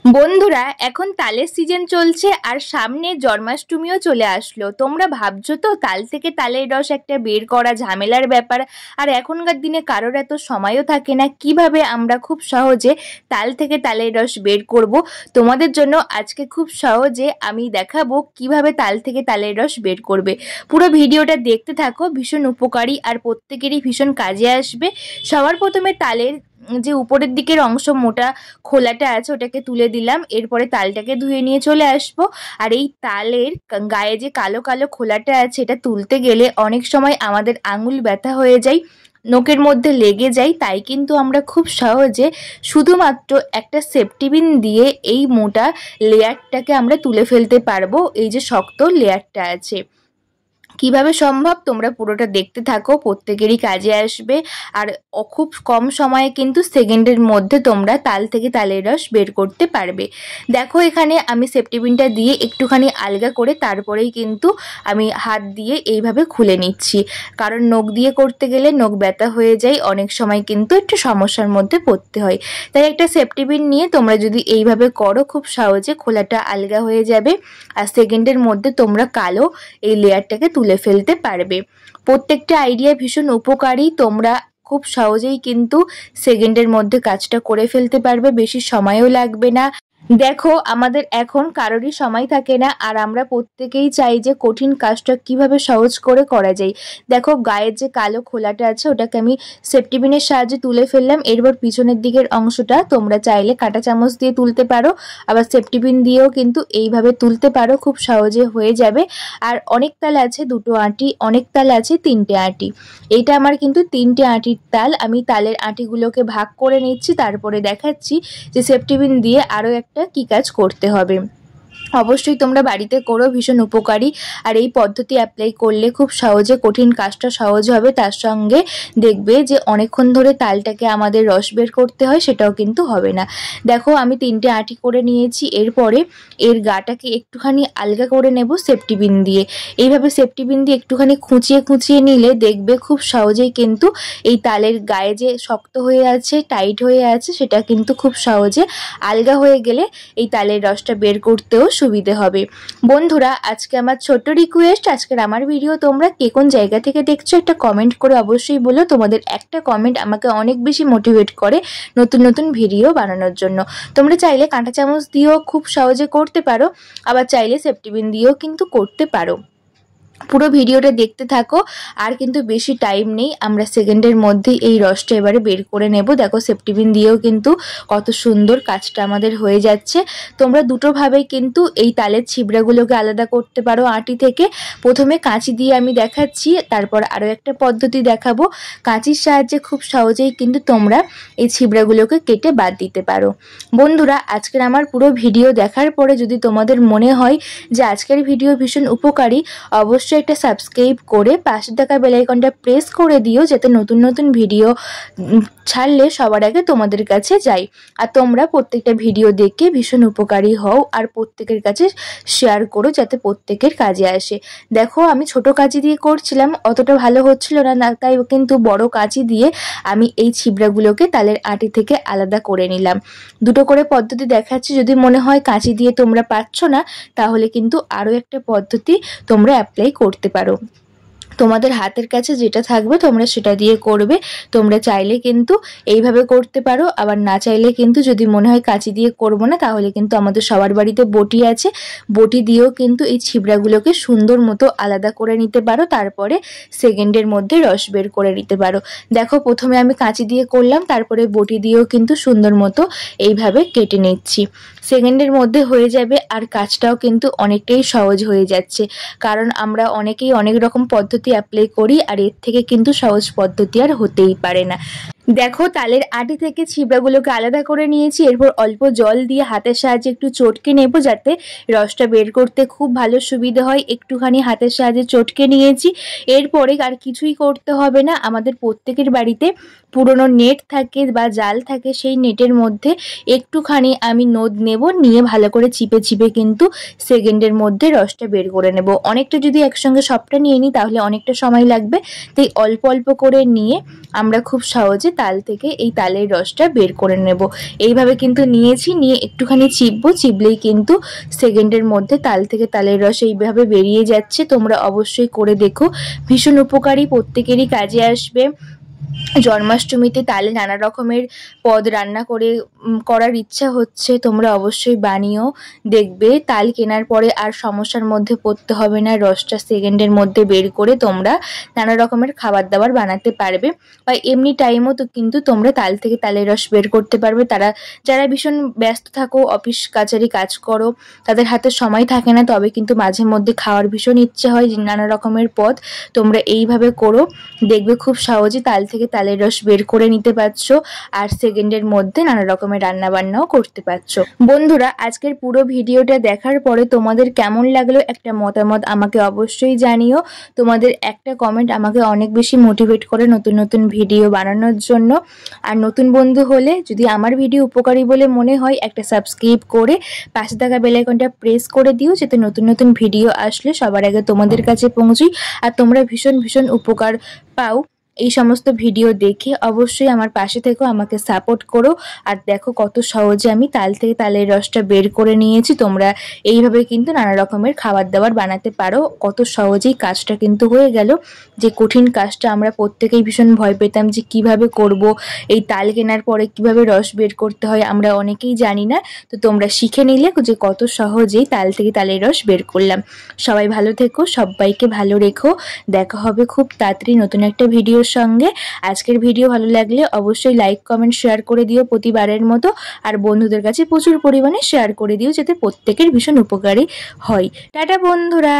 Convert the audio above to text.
বন্ধুরা এখন তালের সিজন চলছে আর সামনে জন্মাষ্টমীও চলে আসলো। তোমরা ভাবছো তো তাল থেকে তালের রস একটা বের করা ঝামেলার ব্যাপার, আর এখনকার দিনে কারোর এত সময়ও থাকে না। কিভাবে আমরা খুব সহজে তাল থেকে তালের রস বের করব, তোমাদের জন্য আজকে খুব সহজে আমি দেখাবো কিভাবে তাল থেকে তালের রস বের করবে। পুরো ভিডিওটা দেখতে থাকো, ভীষণ উপকারী আর প্রত্যেকেরই ভীষণ কাজে আসবে। সবার প্রথমে তালের যে উপরের দিকের অংশ মোটা খোলাটা আছে ওটাকে তুলে দিলাম, এরপরে তালটাকে ধুয়ে নিয়ে চলে আসবো। আর এই তালের গায়ে যে কালো কালো খোলাটা আছে এটা তুলতে গেলে অনেক সময় আমাদের আঙুল ব্যথা হয়ে যায়, নখের মধ্যে লেগে যায়। তাই কিন্তু আমরা খুব সহজে শুধুমাত্র একটা সেফটি পিন দিয়ে এই মোটা লেয়ারটাকে আমরা তুলে ফেলতে পারবো। এই যে শক্ত লেয়ারটা আছে, কিভাবে সম্ভব তোমরা পুরোটা দেখতে থাকো, প্রত্যেকেরই কাজে আসবে। আর খুব কম সময়ে কিন্তু সেকেন্ডের মধ্যে তোমরা তাল থেকে তালের রস বের করতে পারবে। দেখো এখানে আমি সেফটি পিনটা দিয়ে একটুখানি আলগা করে তারপরেই কিন্তু আমি হাত দিয়ে এইভাবে খুলে নিচ্ছি, কারণ নখ দিয়ে করতে গেলে নখ ব্যথা হয়ে যায়, অনেক সময় কিন্তু একটু সমস্যার মধ্যে পড়তে হয়। তাই একটা সেফটি পিন নিয়ে তোমরা যদি এইভাবে করো খুব সহজে খোলাটা আলগা হয়ে যাবে আর সেকেন্ডের মধ্যে তোমরা কালো এই লেয়ারটাকে তুলে ফেলতে পারবে। প্রত্যেকটা আইডিয়া ভীষণ উপকারী, তোমরা খুব সহজেই কিন্তু সেকেন্ডের মধ্যে কাজটা করে ফেলতে পারবে, বেশি সময়ও লাগবে না। দেখো আমাদের এখন কারোরই সময় থাকে না, আর আমরা প্রত্যেকেই চাই যে কঠিন কাজটা কিভাবে সহজ করে করা যায়। দেখো গায়ের যে কালো খোলাটা আছে ওটাকে আমি সেফটি পিনের সাহায্যে তুলে ফেললাম। এরপর পিছনের দিকের অংশটা তোমরা চাইলে কাঁটা চামচ দিয়ে তুলতে পারো, আবার সেফটি পিন দিয়েও কিন্তু এইভাবে তুলতে পারো, খুব সহজে হয়ে যাবে। আর অনেক তাল আছে দুটো আঁটি, অনেক তাল আছে তিনটে আঁটি। এইটা আমার কিন্তু তিনটে আঁটির তাল। আমি তালের আঁটিগুলোকে ভাগ করে নিচ্ছি, তারপরে দেখাচ্ছি যে সেফটি পিন দিয়ে আরও একটা কি কাজ করতে হবে। অবশ্যই তোমরা বাড়িতে করো, ভীষণ উপকারী। আর এই পদ্ধতি অ্যাপ্লাই করলে খুব সহজে কঠিন কাজটা সহজ হবে, তার সঙ্গে দেখবে যে অনেকক্ষণ ধরে তালটাকে আমাদের রস বের করতে হয় সেটাও কিন্তু হবে না। দেখো আমি তিনটে আঁটি করে নিয়েছি, এরপরে এর গাটাকে একটুখানি আলগা করে নেব সেফটি পিন দিয়ে। এইভাবে সেফটি পিন দিয়ে একটুখানি খুঁচিয়ে খুঁচিয়ে নিলে দেখবে খুব সহজেই কিন্তু এই তালের গায়ে যে শক্ত হয়ে আছে টাইট হয়ে আছে সেটা কিন্তু খুব সহজে আলগা হয়ে গেলে এই তালের রসটা বের করতেও সুবিধে হবে। বন্ধুরা আজকে আমার ছোট্ট রিকোয়েস্ট, আজকের আমার ভিডিও তোমরা কে কোন জায়গা থেকে দেখছো একটা কমেন্ট করে অবশ্যই বলো। তোমাদের একটা কমেন্ট আমাকে অনেক বেশি মোটিভেট করে নতুন নতুন ভিডিও বানানোর জন্য। তোমরা চাইলে কাঁটা চামচ দিয়েও খুব সহজে করতে পারো, আবার চাইলে সেফটি পিন দিয়েও কিন্তু করতে পারো। পুরো ভিডিওটা দেখতে থাকো, আর কিন্তু বেশি টাইম নেই, আমরা সেকেন্ডের মধ্যেই এই রসটা এবারে বের করে নেব। দেখো সেফটি পিন দিয়েও কিন্তু কত সুন্দর কাজটা আমাদের হয়ে যাচ্ছে। তোমরা দুটোভাবেই কিন্তু এই তালের ছিবড়াগুলোকে আলাদা করতে পারো আঁটি থেকে। প্রথমে কাঁচি দিয়ে আমি দেখাচ্ছি, তারপর আরও একটা পদ্ধতি দেখাবো। কাঁচির সাহায্যে খুব সহজেই কিন্তু তোমরা এই ছিবড়াগুলোকে কেটে বাদ দিতে পারো। বন্ধুরা আজকের আমার পুরো ভিডিও দেখার পরে যদি তোমাদের মনে হয় যে আজকের ভিডিও ভীষণ উপকারী, অবশ্যই একটা সাবস্ক্রাইব করে পাশে থাকা বেল আইকনটা প্রেস করে দিও, যাতে নতুন নতুন ভিডিও ছাড়লে সবার আগে তোমাদের কাছে যাই। আর তোমরা প্রত্যেকটা ভিডিও দেখে ভীষণ উপকারী হও আর প্রত্যেকের কাছে শেয়ার করো, যাতে প্রত্যেকের কাজে আসে। দেখো আমি ছোট কাঁচি দিয়ে করছিলাম, অতটা ভালো হচ্ছিল না, তাই কিন্তু বড় কাঁচি দিয়ে আমি এই ছিবড়াগুলোকে তালের আঁটি থেকে আলাদা করে নিলাম। দুটো করে পদ্ধতি দেখাচ্ছি, যদি মনে হয় কাঁচি দিয়ে তোমরা পারছো না তাহলে কিন্তু আরও একটা পদ্ধতি তোমরা অ্যাপ্লাই করতে পারো। তোমাদের হাতের কাছে যেটা থাকবে তোমরা সেটা দিয়ে করবে। তোমরা চাইলে কিন্তু এইভাবে করতে পারো, আবার না চাইলে কিন্তু যদি মনে হয় কাঁচি দিয়ে করবো না তাহলে কিন্তু আমাদের সবার বাড়িতে বটি আছে, বটি দিয়েও কিন্তু এই ছিবড়াগুলোকে সুন্দর মতো আলাদা করে নিতে পারো, তারপরে সেকেন্ডের মধ্যে রস বের করে নিতে পারো। দেখো প্রথমে আমি কাঁচি দিয়ে করলাম, তারপরে বটি দিয়েও কিন্তু সুন্দর মতো এইভাবে কেটে নিচ্ছি। সেকেন্ডের মধ্যে হয়ে যাবে আর কাজটাও কিন্তু অনেকটাই সহজ হয়ে যাচ্ছে, কারণ আমরা অনেকেই অনেক রকম পদ্ধতি অ্যাপ্লাই করি, আর এর থেকে কিন্তু সহজ পদ্ধতি আর হতেই পারে না। দেখো তালের আঁটি থেকে ছিবড়াগুলোকে আলাদা করে নিয়েছি, এরপর অল্প জল দিয়ে হাতের সাহায্যে একটু চটকে নেব যাতে রসটা বের করতে খুব ভালো সুবিধা হয়। একটুখানি হাতের সাহায্যে চটকে নিয়েছি, এরপরে আর কিছুই করতে হবে না। আমাদের প্রত্যেকের বাড়িতে পুরনো নেট থাকে বা জাল থাকে, সেই নেটের মধ্যে একটুখানি আমি নদ নেব, নিয়ে ভালো করে চিপে চিপে কিন্তু সেকেন্ডের মধ্যে রসটা বের করে নেব। অনেকটা যদি একসঙ্গে সবটা নিয়ে নিই তাহলে অনেকটা সময় লাগবে, তাই অল্প অল্প করে নিয়ে আমরা খুব সহজে তাল থেকে এই তালের রসটা বের করে নেব। এইভাবে কিন্তু নিয়েছি, নিয়ে একটুখানি চিপবো, চিপলেই কিন্তু সেকেন্ডের মধ্যে তাল থেকে তালের রস এইভাবে বেরিয়ে যাচ্ছে। তোমরা অবশ্যই করে দেখো, ভীষণ উপকারী, প্রত্যেকেরই কাজে আসবে। জন্মাষ্টমীতে তালে নানা রকমের পদ রান্না করার ইচ্ছা হচ্ছে, তোমরা অবশ্যই বানিও, দেখবে তাল কেনার পরে আর সমস্যার মধ্যে পড়তে হবে না। রসটা সেকেন্ডের মধ্যে বের করে তোমরা নানা রকমের খাবার দাবার বানাতে পারবে, বা এমনি টাইমও তো কিন্তু তোমরা তাল থেকে তালের রস বের করতে পারবে। যারা ভীষণ ব্যস্ত থাকো, অফিস কাছারি কাজ করো, তাদের হাতে সময় থাকে না, তবে কিন্তু মাঝে মধ্যে খাওয়ার ভীষণ ইচ্ছে হয় নানা রকমের পদ, তোমরা এইভাবে করো, দেখবে খুব সহজে তাল থেকে তালের রস বের করে নিতে পারছো, আর সেকেন্ডের মধ্যে নানা রকমের রান্না বান্নাও করতে পারছো। বন্ধুরা, আজকের পুরো ভিডিওটা দেখার পরে তোমাদের কেমন লাগলো একটা মতামত আমাকে অবশ্যই জানিও। তোমাদের একটা কমেন্ট আমাকে অনেক বেশি মোটিভেট করে নতুন নতুন ভিডিও বানানোর জন্য। আর নতুন বন্ধু হলে যদি আমার ভিডিও উপকারী বলে মনে হয়, একটা সাবস্ক্রাইব করে পাশে থাকা বেল আইকনটা প্রেস করে দিও, যাতে নতুন নতুন ভিডিও আসলে সবার আগে তোমাদের কাছে পৌঁছায় আর তোমরা ভীষণ ভীষণ উপকার পাও এই সমস্ত ভিডিও দেখে। অবশ্যই আমার পাশে থেকো, আমাকে সাপোর্ট করো। আর দেখো কত সহজে আমি তাল থেকে তালের রসটা বের করে নিয়েছি। তোমরা এইভাবে কিন্তু নানা রকমের খাবার দাবার বানাতে পারো, কত সহজেই কাজটা কিন্তু হয়ে গেল। যে কঠিন কাজটা আমরা প্রত্যেকেই ভীষণ ভয় পেতাম যে কিভাবে করব, এই তাল কেনার পরে কিভাবে রস বের করতে হয়, আমরা অনেকেই জানি না। তো তোমরা শিখে নিলে যে কত সহজেই তাল থেকে তালের রস বের করলাম। সবাই ভালো থেকো, সবাইকে ভালো রেখো। দেখা হবে খুব তাড়াতাড়ি নতুন একটা ভিডিওর সঙ্গে। আজকের ভিডিও ভালো লাগলে অবশ্যই লাইক কমেন্ট শেয়ার করে দিও প্রতিবারের মতো, আর বন্ধুদের কাছে প্রচুর পরিমাণে শেয়ার করে দিও, যাতে প্রত্যেকের ভীষণ উপকারী হয়। টাটা বন্ধুরা।